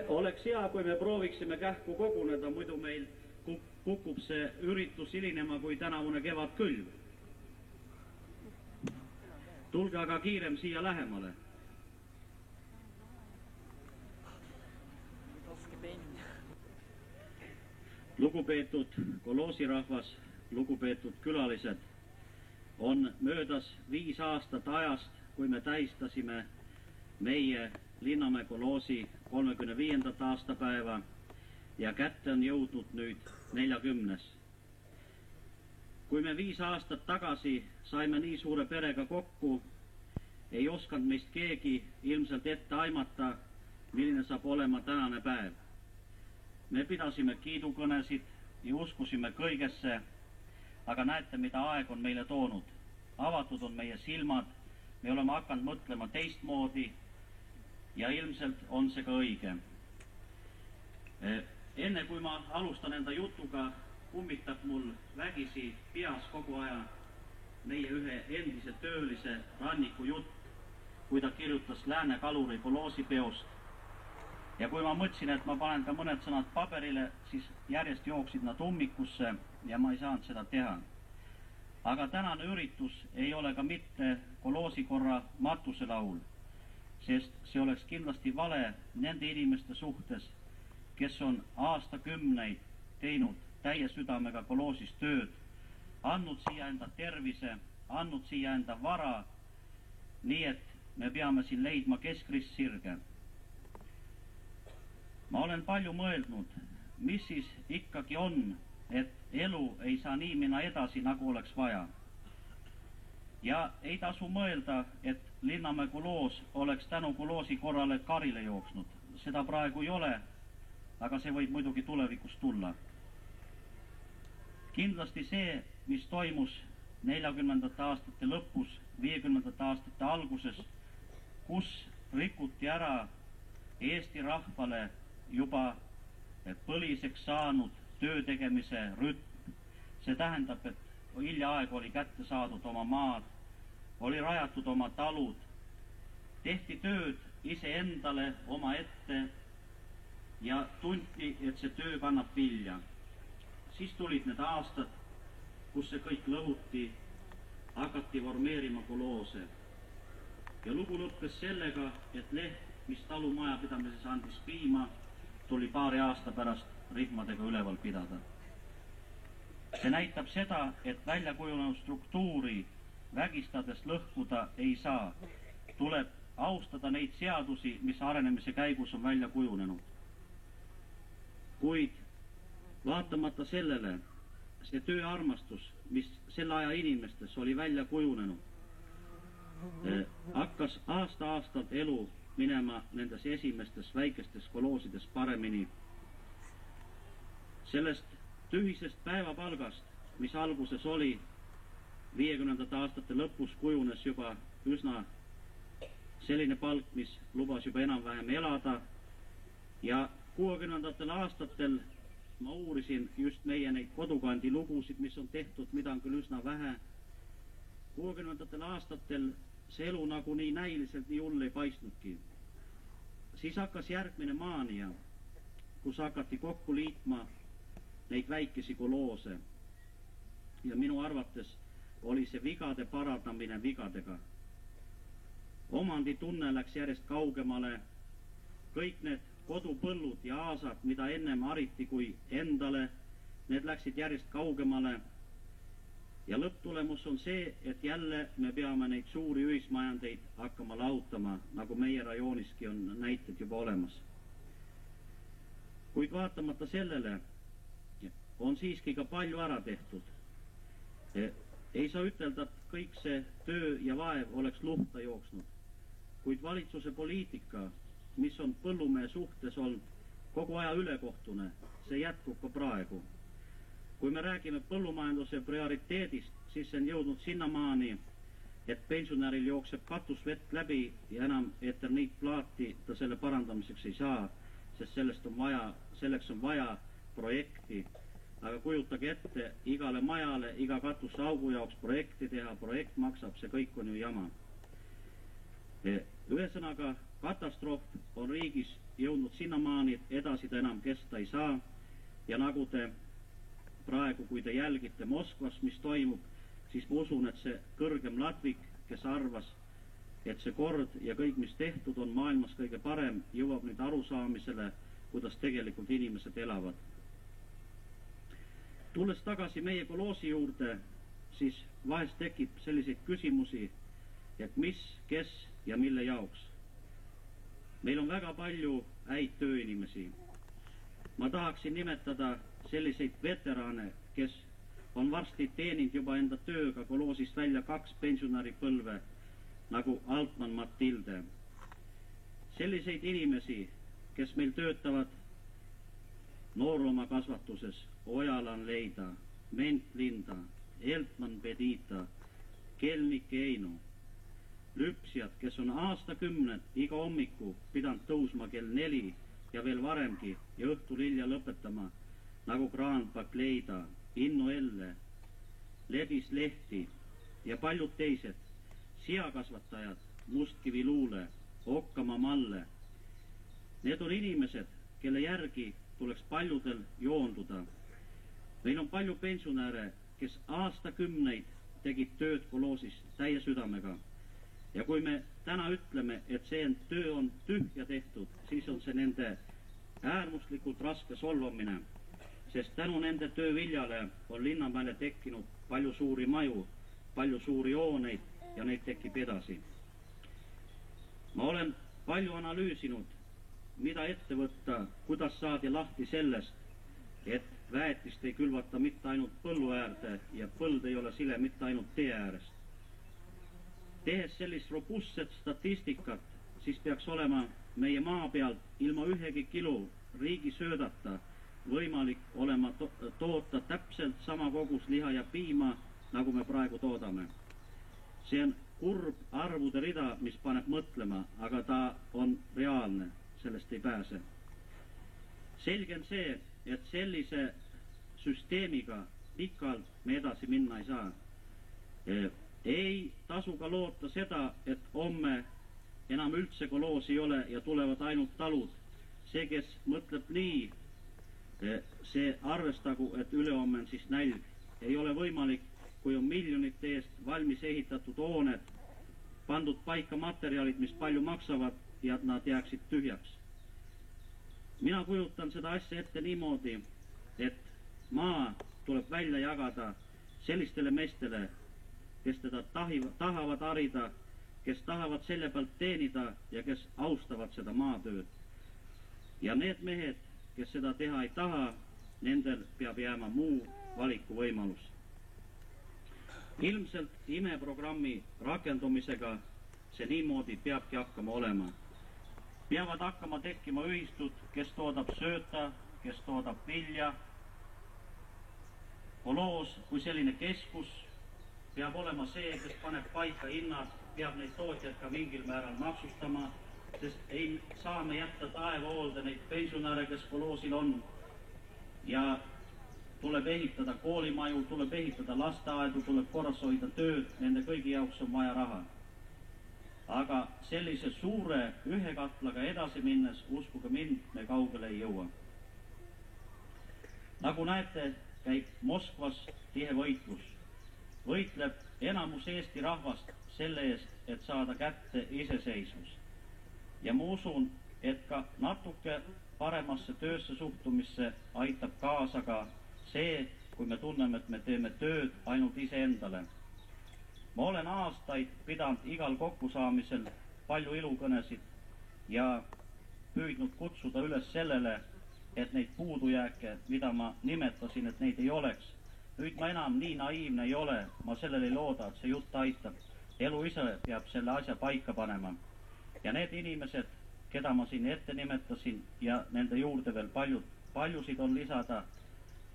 Oleks hea, kui me prooviksime kähku koguneda, muidu meil kukub see üritus hilinema kui tänavune kevadkülv. Tulge aga kiirem siia lähemale. Lugupeetud koloosirahvas, lugupeetud külalised, on möödas 5 aastat ajast, kui me tähistasime meie Linnamäe koloosi 35. aastapäeva ja kätte on jõudnud nüüd 40. Kui me 5 aastat tagasi saime nii suure perega kokku, ei osanud meist keegi ilmselt ette aimata, milline saab olema tänane päev. Me pidasime kiidukõnesid ja uskusime kõigesse, aga näete, mida aeg on meile toonud. Avatud on meie silmad, me oleme hakanud mõtlema teistmoodi ja ilmselt on see ka õige. Enne kui ma alustan enda jutuga, kummitab mul vägisi peas kogu aja meie ühe endise töölise Ranniku jutt, kui ta kirjutas Lääne kaluri koloosipeost. Ja kui ma mõtlesin, et ma panen ka mõned sõnad paberile, siis järjest jooksid nad ummikusse ja ma ei saanud seda teha. Aga tänane üritus ei ole ka mitte koloosikorra matuselaul, sest see oleks kindlasti vale nende inimeste suhtes, kes on aastakümneid teinud täie südamega koloosis tööd, andnud siia enda tervise, andnud siia enda vara, nii et me peame siin leidma keskristsirge. Ma olen palju mõeldnud, mis siis ikkagi on, et elu ei saa nii minna edasi, nagu oleks vaja. Ja ei tasu mõelda, et Linnamäe koloos oleks tänu koloosi korrale karile jooksnud. Seda praegu ei ole, aga see võib muidugi tulevikus tulla. Kindlasti see, mis toimus 40. aastate lõpus, 50. aastate alguses, kus rikuti ära Eesti rahvale juba põliseks saanud töö tegemise rütm. See tähendab, et hiljaaeg oli kätte saadud oma maad, oli rajatud oma talud, tehti tööd iseendale oma ette ja tunti, et see töö kannab vilja. Siis tulid need aastad, kus see kõik lõhuti, hakati vormeerima koloose. Ja lugu lõppes sellega, et leht, mis talumajapidamises andis piima, tuli paari aasta pärast rihmadega üleval pidada. See näitab seda, et väljakujunenud struktuuri vägistades lõhkuda ei saa. Tuleb austada neid seadusi, mis arenemise käigus on välja kujunenud. Kuid vaatamata sellele, see tööarmastus, mis selle aja inimestes oli välja kujunenud, hakkas aasta-aastalt elu minema nendes esimestes väikestes koloosides paremini. Sellest tühisest päevapalgast, mis alguses oli 50. aastate lõpus, kujunes juba üsna selline palk, mis lubas juba enam-vähem elada. Ja 60. aastatel ma uurisin just meie neid kodukandi lugusid, mis on tehtud, mida on küll üsna vähe. 60. aastatel see elu nagu nii näiliselt nii hull ei paistnudki. Siis hakkas järgmine maania, kus hakati kokku liitma neid väikesi koloose. Ja minu arvates oli see vigade parandamine vigadega. Omanditunne läks järjest kaugemale. Kõik need kodupõllud ja aasad, mida ennem hariti kui endale, need läksid järjest kaugemale. Ja lõpptulemus on see, et jälle me peame neid suuri ühismajandeid hakkama lahutama, nagu meie rajooniski on näited juba olemas. Kuid vaatamata sellele on siiski ka palju ära tehtud. Ei saa ütelda, et kõik see töö ja vaev oleks luhta jooksnud, kuid valitsuse poliitika, mis on põllumehe suhtes olnud kogu aja ülekohtune, see jätkub ka praegu. Kui me räägime põllumajanduse prioriteedist, siis see on jõudnud sinnamaani, et pensionäril jookseb katusvett läbi ja enam eterniitplaati ta selle parandamiseks ei saa, sest selleks on vaja projekti. Aga kujutage ette, igale majale, iga katusaugu jaoks projekti teha, projekt maksab, see kõik on ju jama. Ühesõnaga, katastroof on riigis jõudnud sinnamaani, et edasi ta enam kesta ei saa. Ja nagu te praegu, kui te jälgite Moskvas, mis toimub, siis ma usun, et see kõrgem ladvik, kes arvas, et see kord ja kõik, mis tehtud on maailmas kõige parem, jõuab nüüd arusaamisele, kuidas tegelikult inimesed elavad. Tulles tagasi meie Koloosi juurde, siis vahest tekib selliseid küsimusi, et mis, kes ja mille jaoks. Meil on väga palju häid tööinimesi. Ma tahaksin nimetada selliseid veterane, kes on varsti teeninud juba enda tööga Koloosist välja 2 pensionäripõlve, nagu Altman Matilde. Selliseid inimesi, kes meil töötavad noorloomakasvatuses, Ojalan Leida, Ment Linda, Eltman Bedita, Kelnik Eino, lüpsjad, kes on aastakümned iga hommiku pidanud tõusma kell 4 ja veel varemgi ja õhtul hilja lõpetama, nagu Graanpak Leida, Inno Elle, Lebis Lehti ja paljud teised, siakasvatajad, Mustkivi Luule, Okkama Malle. Need on inimesed, kelle järgi tuleks paljudel joonduda. Meil on palju pensionäre, kes aastakümneid tegid tööd Koloosis täie südamega. Ja kui me täna ütleme, et see töö on tühja tehtud, siis on see nende äärmuslikult raske solvamine, sest tänu nende tööviljale on Linnamäele tekkinud palju suuri maju, palju suuri hooneid ja neid tekib edasi. Ma olen palju analüüsinud, mida ette võtta, kuidas saadi lahti sellest, et väetist ei külvata mitte ainult põllu äärde ja põld ei ole sile mitte ainult tee äärest. Tehes sellist robustset statistikat, siis peaks olema meie maa pealt ilma ühegi kilo riigi söödata võimalik olema toota täpselt sama kogus liha ja piima, nagu me praegu toodame. See on kurb arvude rida, mis paneb mõtlema, aga ta on reaalne, sellest ei pääse. Selge on see, et sellise süsteemiga pikalt me edasi minna ei saa. Ei tasu ka loota seda, et homme enam üldse Koloosi ei ole ja tulevad ainult talud. See, kes mõtleb nii, see arvestagu, et ülehomme on siis nälg. Ei ole võimalik, kui on miljonite eest valmis ehitatud hooned, pandud paika materjalid, mis palju maksavad ja nad jääksid tühjaks. Mina kujutan seda asja ette niimoodi, et maa tuleb välja jagada sellistele meestele, kes teda tahavad harida, kes tahavad selle pealt teenida ja kes austavad seda maatööd. Ja need mehed, kes seda teha ei taha, nendel peab jääma muu valikuvõimalus. Ilmselt imeprogrammi rakendumisega see niimoodi peabki hakkama olema. Peavad hakkama tekkima ühistud, kes toodab sööta, kes toodab vilja. Koloos kui selline keskus peab olema see, kes paneb paika hinnad, peab neid tootjad ka mingil määral maksustama, sest ei saa me jätta taeva hoolde neid pensionäre, kes Koloosil on. Ja tuleb ehitada koolimaju, tuleb ehitada lasteaedu, tuleb korras hoida tööd, nende kõigi jaoks on vaja raha. Aga sellise suure ühe katlaga edasi minnes, uskuge mind, me kaugele ei jõua. Nagu näete, käib Moskvas tihe võitlus. Võitleb enamus Eesti rahvast selle eest, et saada kätte iseseisvus. Ja ma usun, et ka natuke paremasse töösse suhtumisse aitab kaasa ka see, kui me tunneme, et me teeme tööd ainult iseendale. Ma olen aastaid pidanud igal kokkusaamisel palju ilukõnesid ja püüdnud kutsuda üles sellele, et neid puudujääke, mida ma nimetasin, et neid ei oleks. Nüüd ma enam nii naiivne ei ole, ma sellele ei looda, et see jutt aitab. Elu ise peab selle asja paika panema. Ja need inimesed, keda ma siin ette nimetasin ja nende juurde veel paljusid on lisada,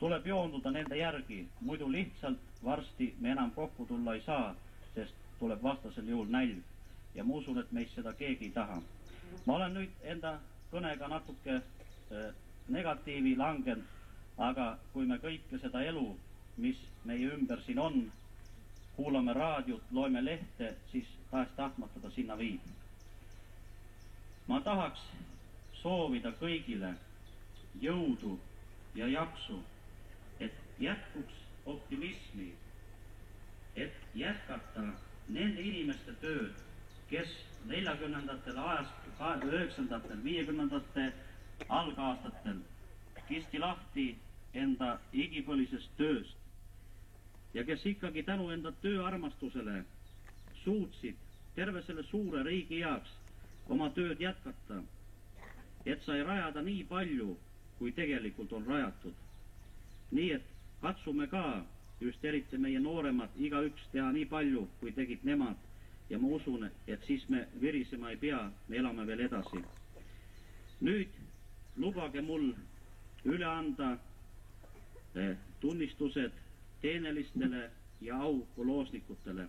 tuleb joonduda nende järgi, muidu lihtsalt varsti me enam kokku tulla ei saa, sest tuleb vastasel juhul nälg. Ja ma usun, et meist seda keegi ei taha. Ma olen nüüd enda kõnega natuke negatiivi langen, aga kui me kõike seda elu, mis meie ümber siin on, kuulame raadiot, loeme lehte, siis tahes tahtmata ta sinna viib. tahaks soovida kõigile jõudu ja jaksu, et jätkuks optimismi, et jätkata nende inimeste tööd, kes 40. ajast, 9. 50. algaastatel kisti lahti enda igipõlisest tööst ja kes ikkagi tänu enda tööarmastusele suutsid terve selle suure riigi heaks oma tööd jätkata, et sai rajada nii palju, kui tegelikult on rajatud. Nii et katsume ka, just eriti meie nooremad, igaüks teha nii palju, kui tegid nemad ja ma usun, et siis me virisema ei pea, me elame veel edasi. Nüüd lubage mul üle anda tunnistused teenelistele ja aukolhoosnikutele.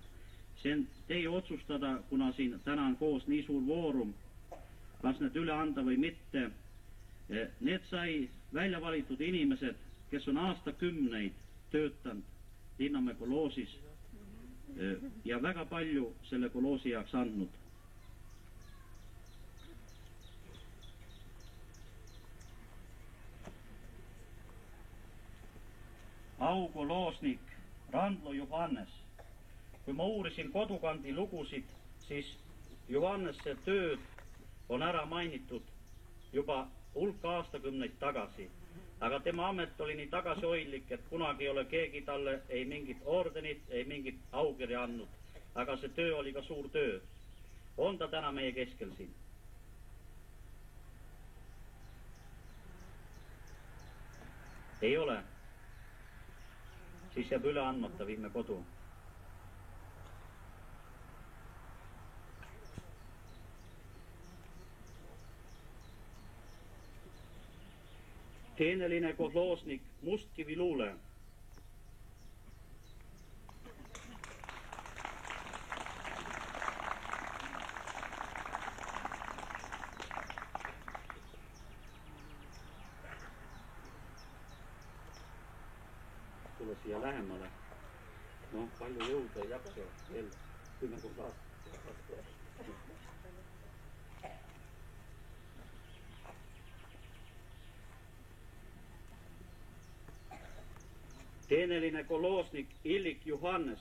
See on teie otsustada, kuna siin täna on koos nii suur voorum, kas need üle anda või mitte. Need sai välja valitud inimesed, kes on aastakümneid töötanud Linnamäe kolhoosis ja väga palju selle kolhoosi jaoks andnud. Aukolhoosnik Randlo Johannes. Kui ma uurisin kodukandi lugusid, siis Johannese tööd on ära mainitud juba hulk aastakümneid tagasi. Aga tema amet oli nii tagasihoidlik, et kunagi ei ole keegi talle ei mingit ordenit, ei mingit aukirja andnud. Aga see töö oli ka suur töö. On ta täna meie keskel siin? Ei ole. Siis jääb üle andmata, viime kodu. Teeneline kolhoosnik Mustkivi Luule. Tule siia lähemale. No, palju jõuda ei jaksa veel 10 aastat. Teeneline kolhoosnik Illik Johannes.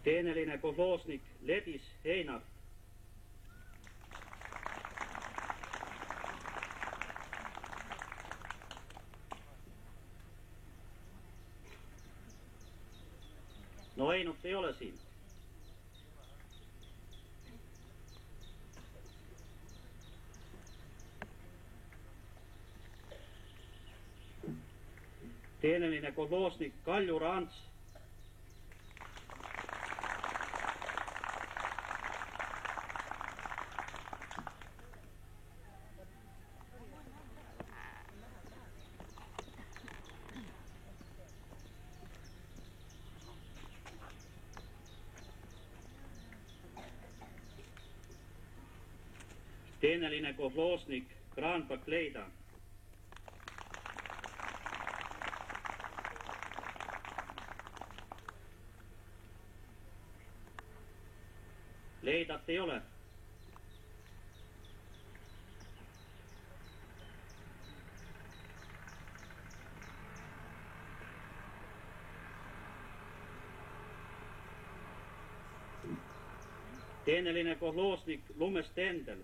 Teeneline kolhoosnik Ledis Heinar. No Einut ei ole siin. Teeneline kolhoosnik Kalju Rants. Teeneline kolhoosnik Granbach Leida. Leidat ei ole. Teeneline kolhoosnik Lumest Endel.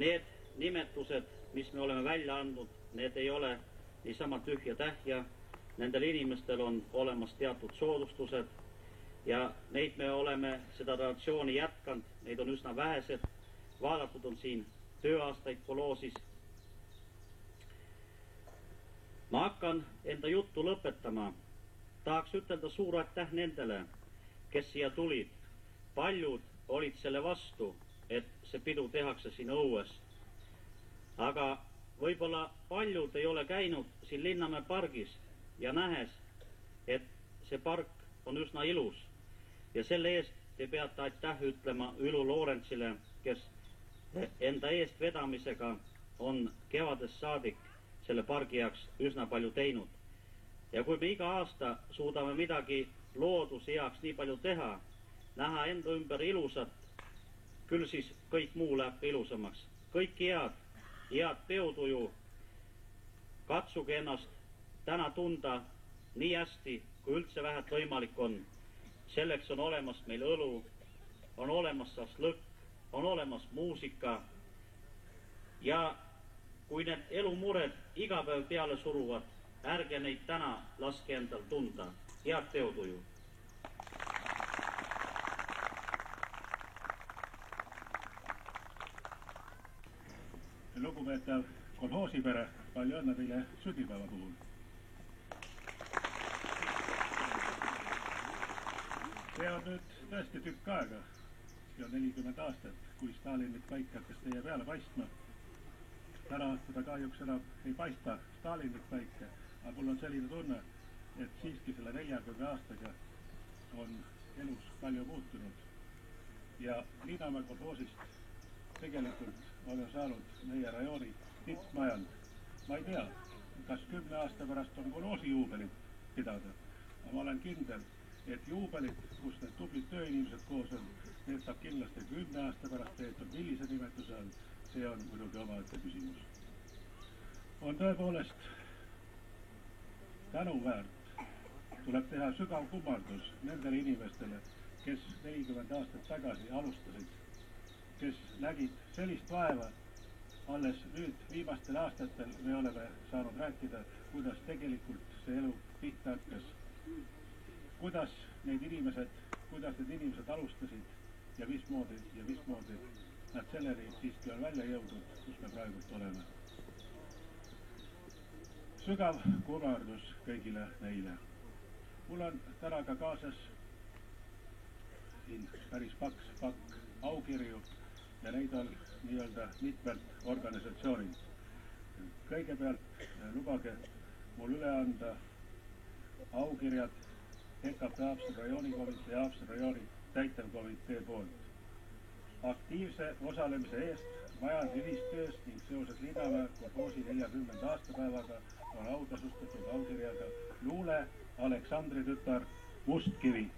Need nimetused, mis me oleme välja andnud, need ei ole niisama tühja tähja. Nendel inimestel on olemas teatud soodustused ja neid me oleme seda traditsiooni jätkanud. Neid on üsna vähesed. Vaadatud on siin tööaastaid kolhoosis. Ma hakkan enda juttu lõpetama. Tahaks ütelda suur aitäh nendele, kes siia tulid, paljud olid selle vastu, et see pidu tehakse siin õues. Aga võib-olla paljud ei ole käinud siin Linnamäe pargis ja nähes, et see park on üsna ilus. Ja selle eest te peate aitäh ütlema Ülu Loorentsile, kes enda eest vedamisega on kevadest saadik selle pargi jaoks üsna palju teinud. Ja kui me iga aasta suudame midagi looduse jaoks nii palju teha, näha enda ümber ilusat, küll siis kõik muu läheb ilusamaks. Kõik head peotuju, katsuge ennast täna tunda nii hästi, kui üldse vähet võimalik on. Selleks on olemas meil õlu, on olemas šašlõkk, on olemas muusika. Ja kui need elumured iga päev peale suruvad, ärge neid täna laske endal tunda. Head peotuju! Lugupeetav kolhoosipere, palju õnne teile sünnipäeva puhul. See on nüüd tõesti tükk aega ja 40 aastat, kui Stalinit paik hakkas teie peale paistma. Täna seda kahjuks enam ei paista Stalinit paike, aga mul on selline tunne, et siiski selle 40 aastaga on elus palju muutunud. Ja Linnamäe kolhoosist tegelikult olen saanud meie rajooni tippmajand. Ma ei tea, kas 10 aasta pärast on kolhoosi juubelit pidada, aga ma olen kindel, et juubelit, kus need tublid tööinimesed koos on, need saab kindlasti 10 aasta pärast peetud, millise nimetuse all, see on muidugi omaette küsimus. On tõepoolest tänuväärt, tuleb teha sügav kummardus nendele inimestele, kes 40 aastat tagasi alustasid, kes nägid sellist vaeva. Alles nüüd viimastel aastatel me oleme saanud rääkida, kuidas tegelikult see elu pihta hakkas. Kuidas need inimesed alustasid ja mismoodi nad selleni siiski on välja jõudnud, kus me praegult oleme. Sügav kummardus kõigile neile. Mul on täna ka kaasas siin päris pakk aukirju ja neid on nii-öelda mitmelt organisatsioonilt. Kõigepealt lubage mul üle anda aukirjad EKP Haapsalu rajoonikomitee ja Haapsalu rajooni täitevkomitee poolt. Aktiivse osalemise eest majandi ühistöös ning seoses Linnamäe kolhoosi 40. aastapäevaga on autasustatud aukirjaga Luule Aleksandri tütar Mustkivi.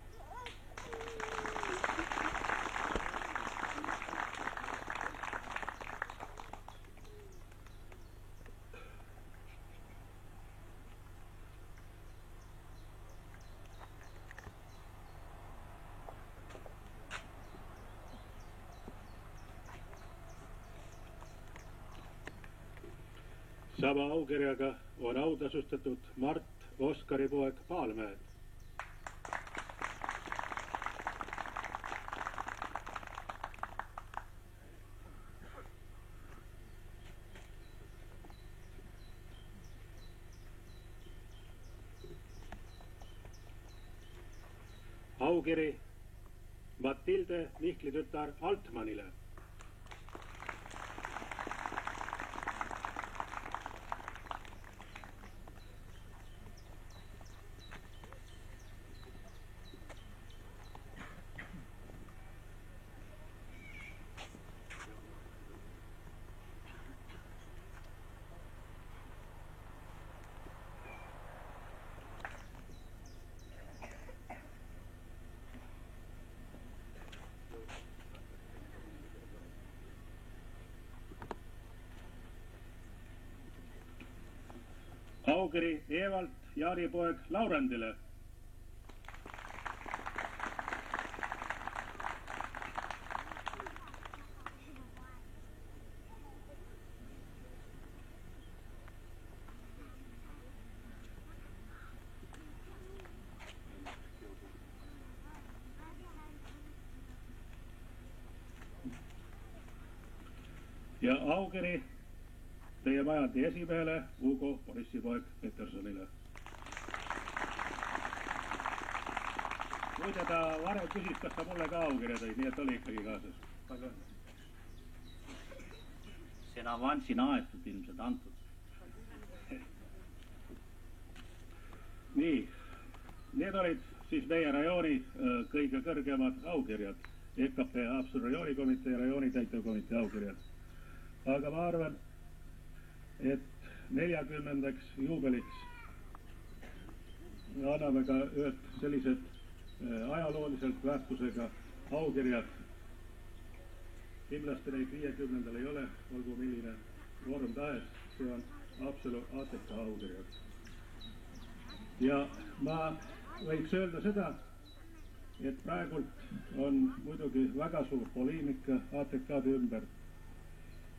Sama aukirjaga on autasustatud Mart Oskari poeg Paalmäed. Aukiri Matilde Mihkli tütar Altmanile. Aukiri Evalt Jaari poeg Laurendile. Ja aukiri teie majandi esimehele Hugo Borissi poeg Petersonile. Muide ta varem küsis, kas ta mulle ka aukirja tõi, nii et oli ikkagi kaasas. Palju õnne. See on avansina aetud ilmselt antud. Nii, need olid siis meie rajooni kõige kõrgemad aukirjad. EKP Haapsalu rajoonikomitee ja rajooni täitevkomitee aukirjad. Aga ma arvan, et 40. juubeliks me anname ka ühed sellised ajalooliselt väärtusega aukirjad. Kindlasti neid 50. ei ole, olgu milline vorm tahes, see on Haapsalu ATK aukirjad. Ja ma võiks öelda seda, et praegult on muidugi väga suur poliimika ATK-de ümber.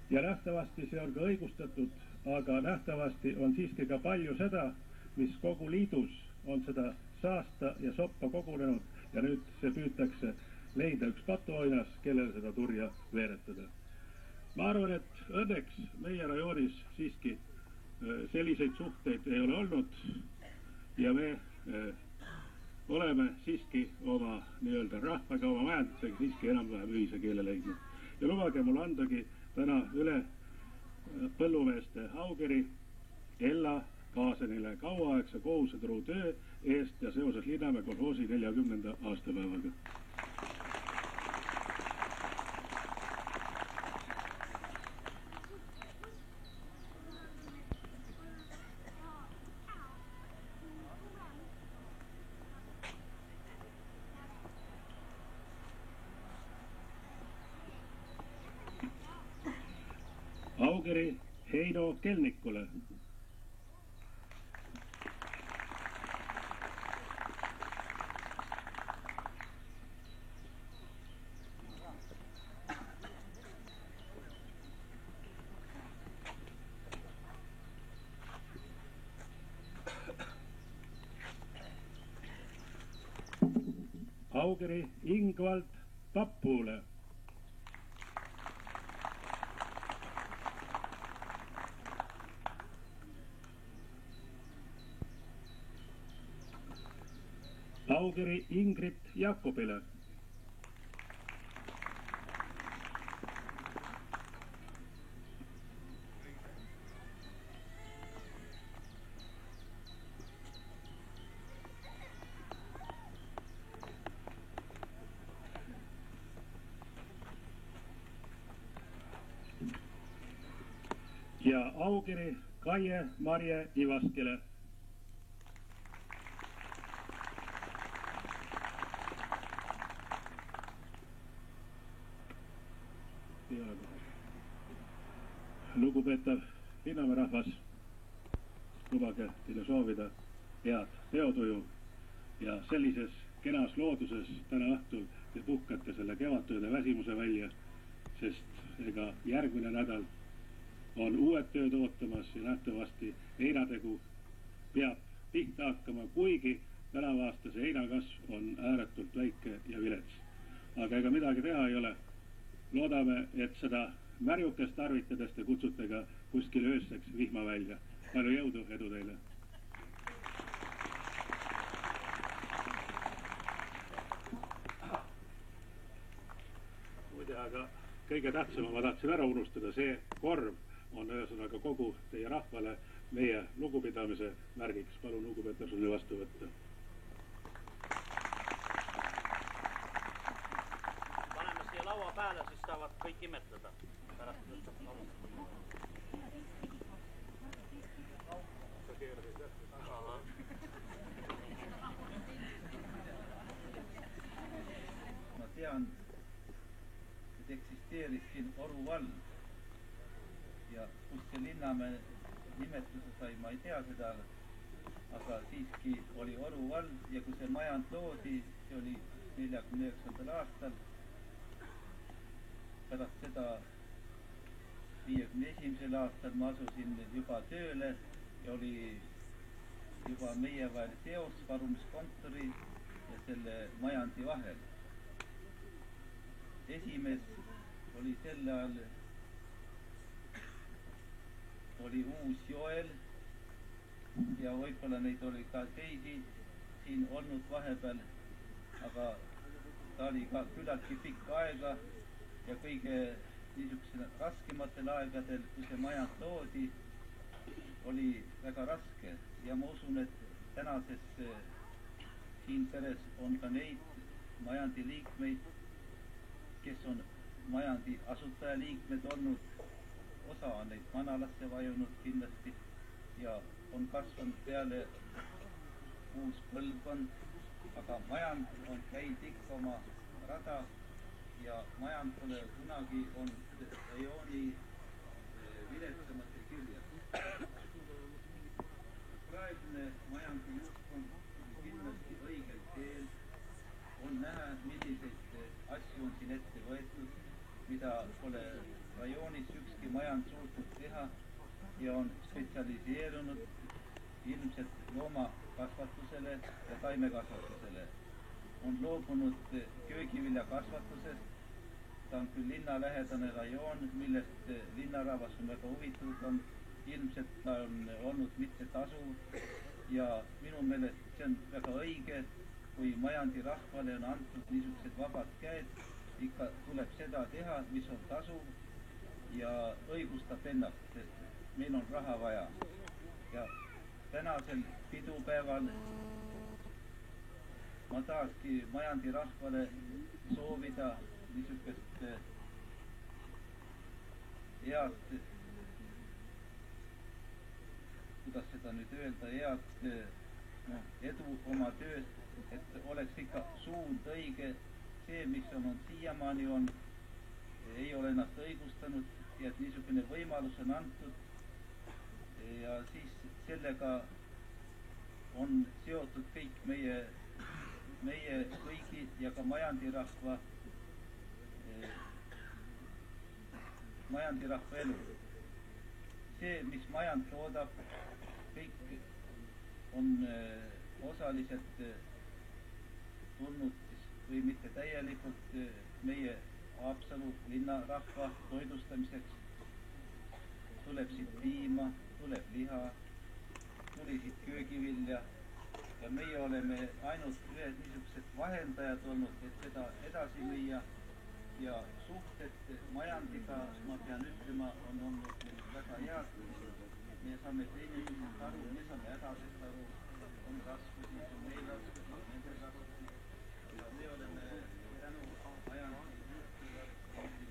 Ja nähtavasti see on ka õigustatud, aga nähtavasti on siiski ka palju seda, mis kogu liidus on seda saasta ja soppa kogunenud ja nüüd see püütakse leida üks patuoinas, kellel seda turja veeretada. Ma arvan, et õnneks meie rajoonis siiski selliseid suhteid ei ole olnud ja me oleme siiski oma nii-öelda rahvaga, oma majandusega siiski enam-vähem ühise keele leidnud. Ja lubage mul andagi täna üle põllumeeste aukiri Ella Kaasenile kauaaegse kohusetruu töö eest ja seoses Linnamäe kolhoosi 40. aastapäevaga. Aukiri Heino Kelnikule. Aukiri Ingvald Pappuule. Aukiri Ingrid Jakobile. Ja aukiri Kaie Marje Ivaskile. Lugupeetav Linnamäe rahvas, lubage teile soovida head peotuju ja sellises kenas looduses täna õhtul te puhkate selle kevadtööde väsimuse välja, sest ega järgmine nädal on uued tööd ootamas ja nähtavasti heinategu peab pihta hakkama, kuigi tänavaastase heinakasv on ääretult väike ja vilets. Aga ega midagi teha ei ole. Loodame, et seda märjukest tarvitades te kutsute ka kuskil ööseks vihma välja. Palju jõudu, edu teile! Muide, aga kõige tähtsama ma tahtsin ära unustada, see korv on ühesõnaga kogu teie rahvale meie lugupidamise märgiks. Palun lugupeetav sulle vastu võtta. Paneme siia laua pääle, siis saavad kõik imetleda. Pärast tõstab laua. Ma tean, et eksisteeris siin Oru vald ja kust see Linnamäe nimetuse sai, ma ei tea seda, aga siiski oli Oru vald ja kui see majand loodi, see oli 49. aastal. Pärast seda 51. aastal ma asusin juba tööle ja oli juba meie vahel seos varumiskontori ja selle majandi vahel. Esimees oli sel ajal oli Uus Joel ja võib-olla neid oli ka teisi siin olnud vahepeal, aga ta oli ka küllaltki pikka aega ja kõige niisugusel raskematel aegadel, kui see majand loodi, oli väga raske ja ma usun, et tänases siin peres on ka neid majandi liikmeid, kes on majandi asutajaliikmed olnud, osa on neid manalasse vajunud kindlasti ja on kasvanud peale uus põlvkond, aga majand on käinud ikka oma rada ja majand pole kunagi olnud rajooni viletsamate kirjas. Praegune majandi juhtkond on kindlasti õigel teel, on näha, milliseid asju on siin ette võetud, mida pole rajoonis ükski majand suutnud teha ja on spetsialiseerunud ilmselt loomakasvatusele ja taimekasvatusele. On loobunud köögiviljakasvatusest, ta on küll linnalähedane rajoon, millest linnarahvas on väga huvitatud, on ilmselt ta on olnud mittetasuv ja minu meelest see on väga õige, kui majandi rahvale on antud niisugused vabad käed, ikka tuleb seda teha, mis on tasuv ja õigustab ennast, sest meil on raha vaja. Ja tänasel pidupäeval ma tahakski majandi rahvale soovida niisugust head, kuidas seda nüüd öelda, head edu oma töös, et oleks ikka suund õige, see, mis on siiamaani on, ei ole ennast õigustanud ja et niisugune võimalus on antud ja siis sellega on seotud kõik meie kõigi ja ka majandirahva elu. See, mis majand toodab, kõik on osaliselt tulnud või mitte täielikult meie Haapsalu linnarahva toidustamiseks. Tuleb siit piima, tuleb liha, tuli siit köögivilja ja meie oleme ainult ühed niisugused vahendajad olnud, et seda edasi müüa ja suhted majandiga, ma pean ütlema, on olnud väga head. Me saame teineteisest aru, me saame hädadest aru, on raskusi, on meil raskusi, nendel raskusi ja me oleme tänu majandi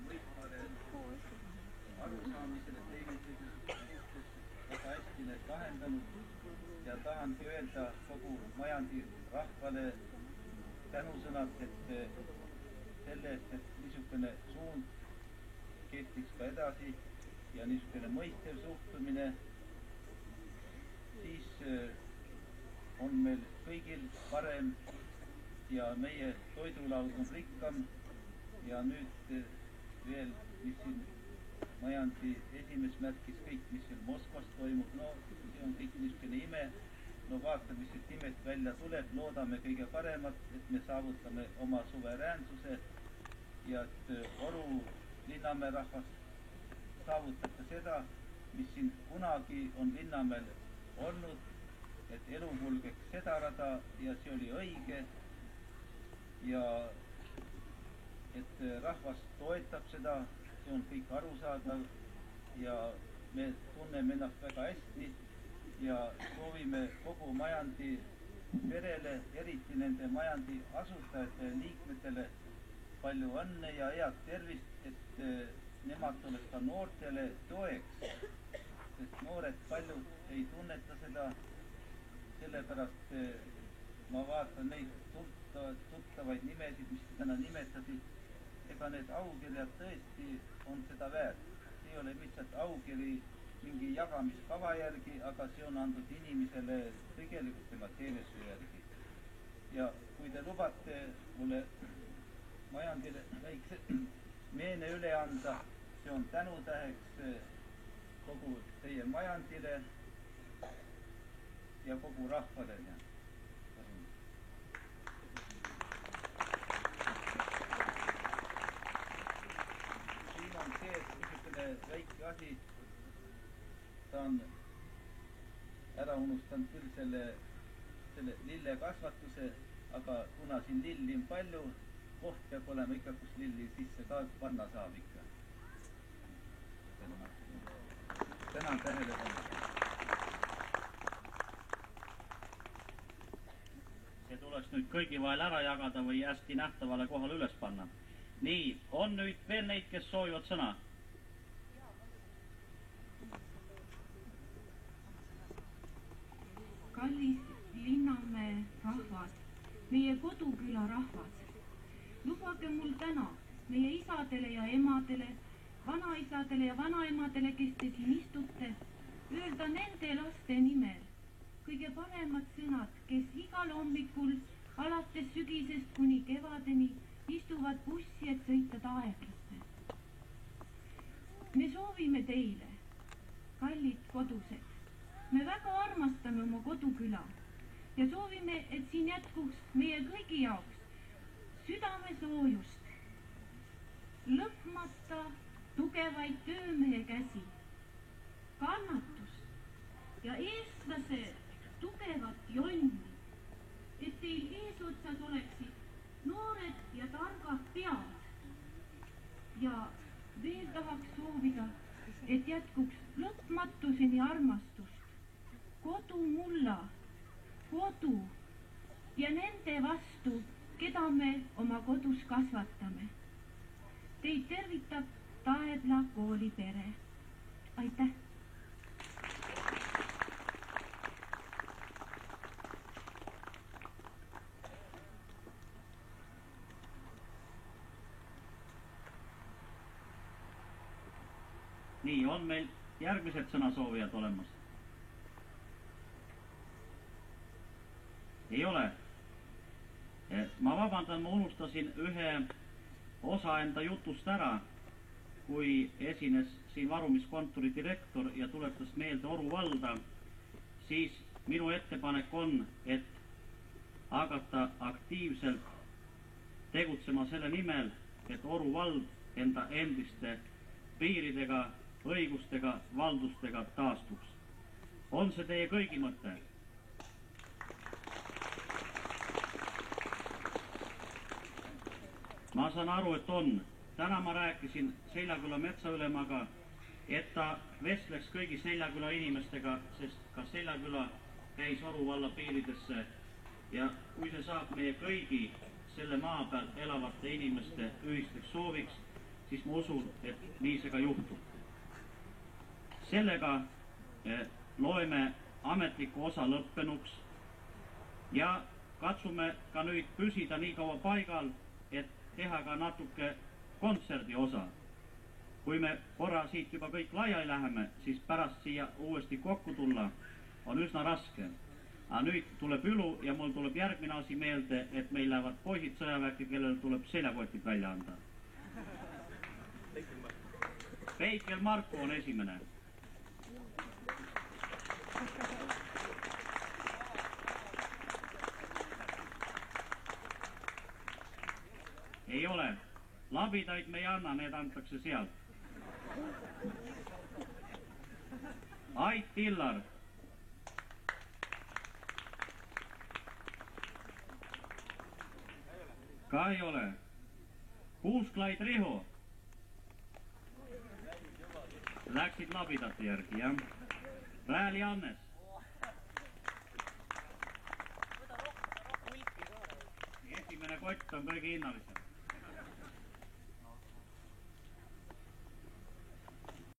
mõistmale arusaamisele teineteisest väga hästi need lahendanud ja tahangi öelda kogu majandi rahvale tänusõnad, et selle eest, et niisugune suund kehtiks ka edasi ja niisugune mõistev suhtumine, siis on meil kõigil parem ja meie toidulaud on rikkam ja nüüd veel, mis siin majandi esimees märkis kõik, mis siin Moskvas toimub, no see on kõik niisugune ime, no vaatame, mis siit imest välja tuleb, loodame kõige paremat, et me saavutame oma suveräänsuse ja et Oru Linnamäe rahvas saavutab ka seda, mis siin kunagi on Linnamäel olnud, et elu kulgeks seda rada ja see oli õige ja et rahvas toetab seda, see on kõik arusaadav ja me tunneme ennast väga hästi ja soovime kogu majandi perele, eriti nende majandi asutajate ja liikmetele palju õnne ja head tervist, et nemad oleks ka noortele toeks, sest noored paljud ei tunneta seda, sellepärast ma vaatan neid tuttavaid nimesid, mis täna nimetasid, ega need aukirjad tõesti on seda väärt. See ei ole lihtsalt aukiri mingi jagamiskava järgi, aga see on antud inimesele tegelikult tema teenestuse järgi. Ja kui te lubate mulle majandile väikse meene üle anda, see on tänutäheks kogu teie majandile ja kogu rahvale. Siin on see, niisugune väike asi, ta on ära unustanud küll selle lillekasvatuse, aga kuna siin lilli on palju, koht peab olema ikka, kus lilli sisse ka panna saab ikka. Tänan tähelepanu. See tuleks nüüd kõigi vahel ära jagada või hästi nähtavale kohale üles panna. Nii, on nüüd veel neid, kes soovivad sõna? Kallis Linnamäe rahvas, meie koduküla rahvas, lubage mul täna meie isadele ja emadele, vanaisadele ja vanaemadele, kes te siin istute, öelda nende laste nimel kõige paremad sõnad, kes igal hommikul alates sügisest kuni kevadeni istuvad bussi, et sõita Taeglasse. Me soovime teile, kallid kodused, me väga armastame oma koduküla ja soovime, et siin jätkuks meie kõigi jaoks südamesoojust, lõhmata tugevaid töömehe käsi, kannatust ja eestlase tugevat jonni, et teil eesotsas oleksid noored ja targad pead. Ja veel tahaks soovida, et jätkuks lõpmatuseni armastust, kodu mulla, kodu ja nende vastu, keda me oma kodus kasvatame. Teid tervitab Taebla koolipere. Aitäh! Nii, on meil järgmised sõnasoovijad olemas? Ei ole. Ma vabandan, ma unustasin ühe osa enda jutust ära, kui esines siin varumiskontori direktor ja tuletas meelde Oru valda, siis minu ettepanek on, et hakata aktiivselt tegutsema selle nimel, et Oru vald enda endiste piiridega, õigustega, valdustega taastuks. On see teie kõigi mõte? Ma saan aru, et on. Täna ma rääkisin Seljaküla metsaülemaga, et ta vestleks kõigi Seljaküla inimestega, sest ka Seljaküla käis Oru valla piiridesse ja kui see saab meie kõigi selle maa peal elavate inimeste ühisteks sooviks, siis ma usun, et nii see ka juhtub. Sellega loeme ametliku osa lõppenuks ja katsume ka nüüd püsida nii kaua paigal, et teha ka natuke kontserdi osa. Kui me korra siit juba kõik laiali läheme, siis pärast siia uuesti kokku tulla on üsna raske. Aga nüüd tuleb ülu ja mul tuleb järgmine asi meelde, et meil lähevad poisid sõjaväkke, kellel tuleb seljakotid välja anda. Peikel Marko on esimene. Ei ole. Labidaid me ei anna, need antakse sealt. Ait Tillar. Ka ei ole. Kuusklaid Riho. Läksid labidate järgi, jah. Rääli Annes. Esimene kott on kõige hinnalisem.